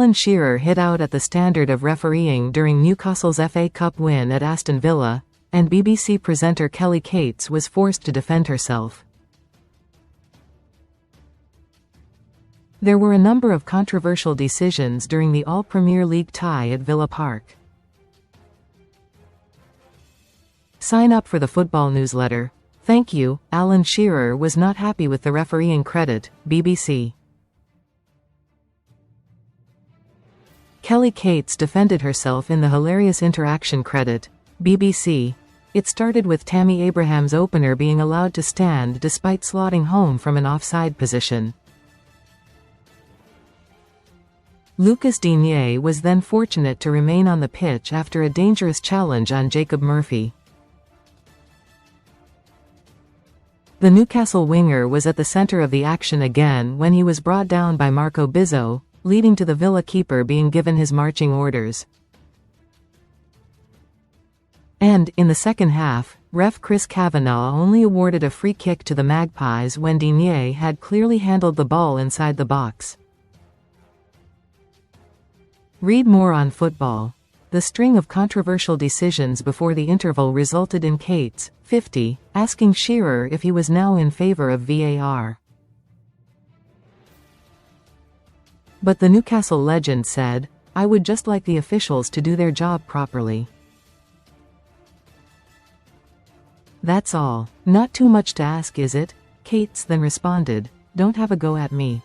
Alan Shearer hit out at the standard of refereeing during Newcastle's FA Cup win at Aston Villa, and BBC presenter Kelly Cates was forced to defend herself. There were a number of controversial decisions during the All-Premier League tie at Villa Park. Sign up for the football newsletter. Thank you. Alan Shearer was not happy with the refereeing credit, BBC. Kelly Cates defended herself in the hilarious interaction credit, BBC. It started with Tammy Abraham's opener being allowed to stand despite slotting home from an offside position. Lucas Digne was then fortunate to remain on the pitch after a dangerous challenge on Jacob Murphy. The Newcastle winger was at the centre of the action again when he was brought down by Marco Bizot, leading to the Villa keeper being given his marching orders. And, in the second half, ref Chris Kavanagh only awarded a free kick to the Magpies when Digne had clearly handled the ball inside the box. Read more on football. The string of controversial decisions before the interval resulted in Cates, 50, asking Shearer if he was now in favour of VAR. But the Newcastle legend said, "I would just like the officials to do their job properly. That's all. Not too much to ask, is it?" Cates then responded, "Don't have a go at me.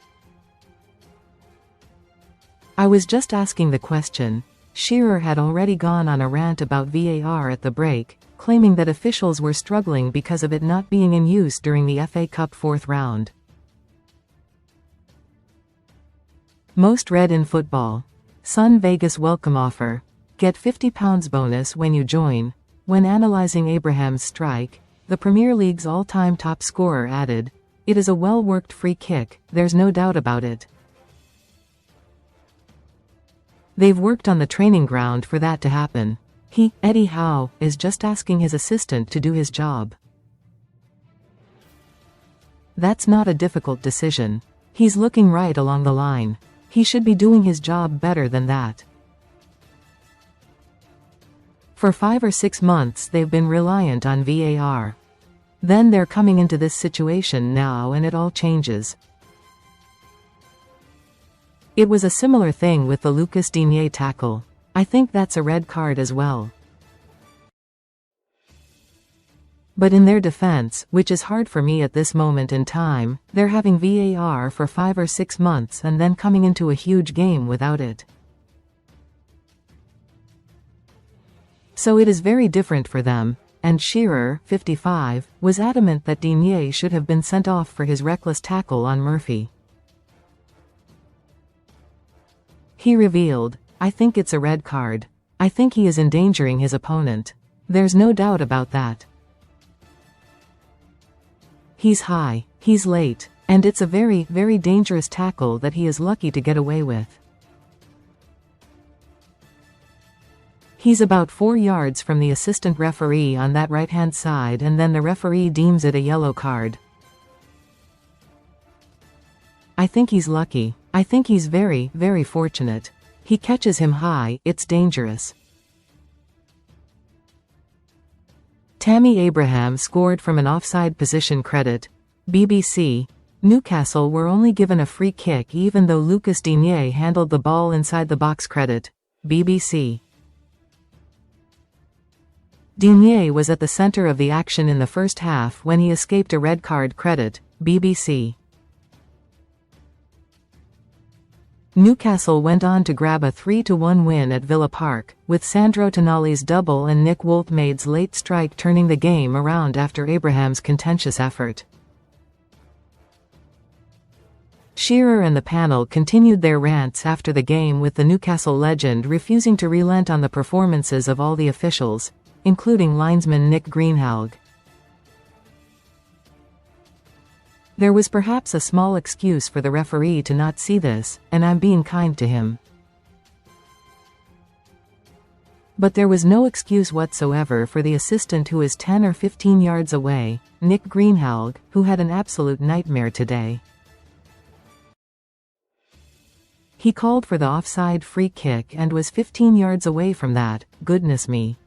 I was just asking the question." Shearer had already gone on a rant about VAR at the break, claiming that officials were struggling because of it not being in use during the FA Cup fourth round. Most read in football. Sun Vegas welcome offer. Get £50 bonus when you join. When analysing Abraham's strike, the Premier League's all-time top scorer added, "It is a well-worked free kick, there's no doubt about it. They've worked on the training ground for that to happen. He, Eddie Howe, is just asking his assistant to do his job. That's not a difficult decision. He's looking right along the line. He should be doing his job better than that. For 5 or 6 months they've been reliant on VAR. Then they're coming into this situation now and it all changes." It was a similar thing with the Lucas Digne tackle. I think that's a red card as well. But in their defense, which is hard for me at this moment in time, they're having VAR for 5 or 6 months and then coming into a huge game without it. So it is very different for them, and Shearer, 55, was adamant that Digne should have been sent off for his reckless tackle on Murphy. He revealed, "I think it's a red card. I think he is endangering his opponent. There's no doubt about that. He's high, he's late, and it's a very, very dangerous tackle that he is lucky to get away with. He's about 4 yards from the assistant referee on that right-hand side and then the referee deems it a yellow card. I think he's lucky. I think he's very, very fortunate. He catches him high, it's dangerous." Tammy Abraham scored from an offside position credit, BBC. Newcastle were only given a free kick even though Lucas Digne handled the ball inside the box credit, BBC. Digne was at the centre of the action in the first half when he escaped a red card credit, BBC. Newcastle went on to grab a 3-1 win at Villa Park, with Sandro Tonali's double and Nick Wolfmade's late strike turning the game around after Abraham's contentious effort. Shearer and the panel continued their rants after the game with the Newcastle legend refusing to relent on the performances of all the officials, including linesman Nick Greenhalgh. There was perhaps a small excuse for the referee to not see this, and I'm being kind to him. But there was no excuse whatsoever for the assistant who is 10 or 15 yards away, Nick Greenhalgh, who had an absolute nightmare today. He called for the offside free kick and was 15 yards away from that, goodness me.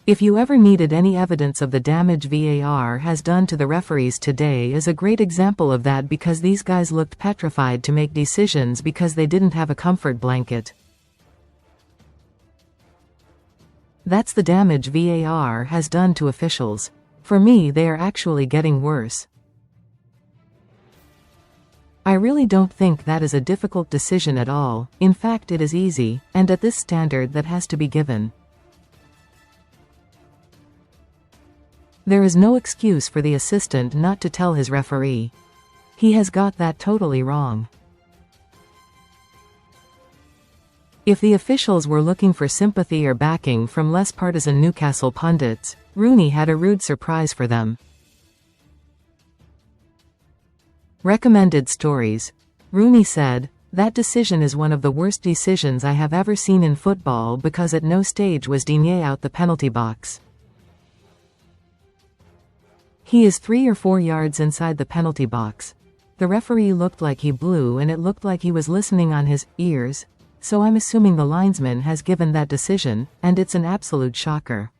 If you ever needed any evidence of the damage VAR has done to the referees, today is a great example of that, because these guys looked petrified to make decisions because they didn't have a comfort blanket. That's the damage VAR has done to officials. For me, they are actually getting worse. I really don't think that is a difficult decision at all. In fact, it is easy, and at this standard that has to be given. There is no excuse for the assistant not to tell his referee. He has got that totally wrong. If the officials were looking for sympathy or backing from less partisan Newcastle pundits, Rooney had a rude surprise for them. Recommended stories. Rooney said, "That decision is one of the worst decisions I have ever seen in football, because at no stage was Digne out the penalty box. He is 3 or 4 yards inside the penalty box. The referee looked like he blew, and it looked like he was listening on his ears, so I'm assuming the linesman has given that decision, and it's an absolute shocker."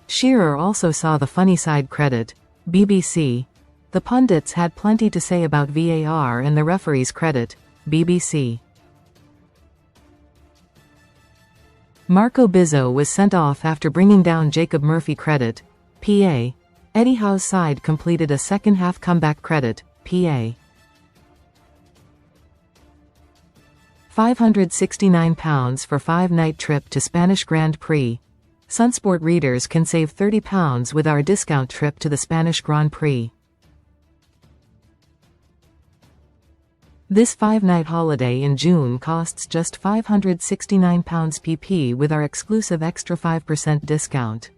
Shearer also saw the funny side. Credit. BBC. The pundits had plenty to say about VAR and the referee's credit. BBC. Marco Bizot was sent off after bringing down Jacob Murphy. Credit. PA. Eddie Howe's side completed a second-half comeback. Credit. PA. £569 for 5-night trip to Spanish Grand Prix. Sunsport readers can save £30 with our discount trip to the Spanish Grand Prix. This 5-night holiday in June costs just £569 pp with our exclusive extra 5% discount.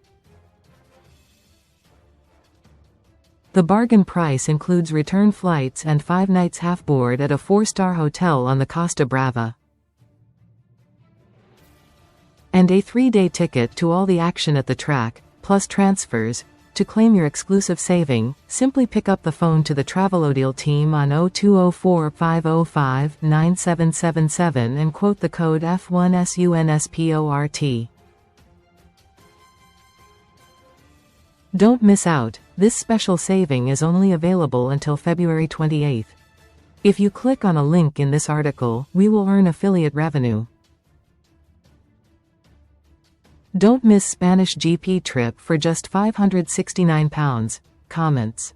The bargain price includes return flights and 5 nights half-board at a 4-star hotel on the Costa Brava, and a 3-day ticket to all the action at the track, plus transfers. To claim your exclusive saving, simply pick up the phone to the Travelodile team on 0204-505-9777 and quote the code F1SUNSPORT. Don't miss out. This special saving is only available until February 28th. If you click on a link in this article, we will earn affiliate revenue. Don't miss Spanish GP trip for just £569. Comments.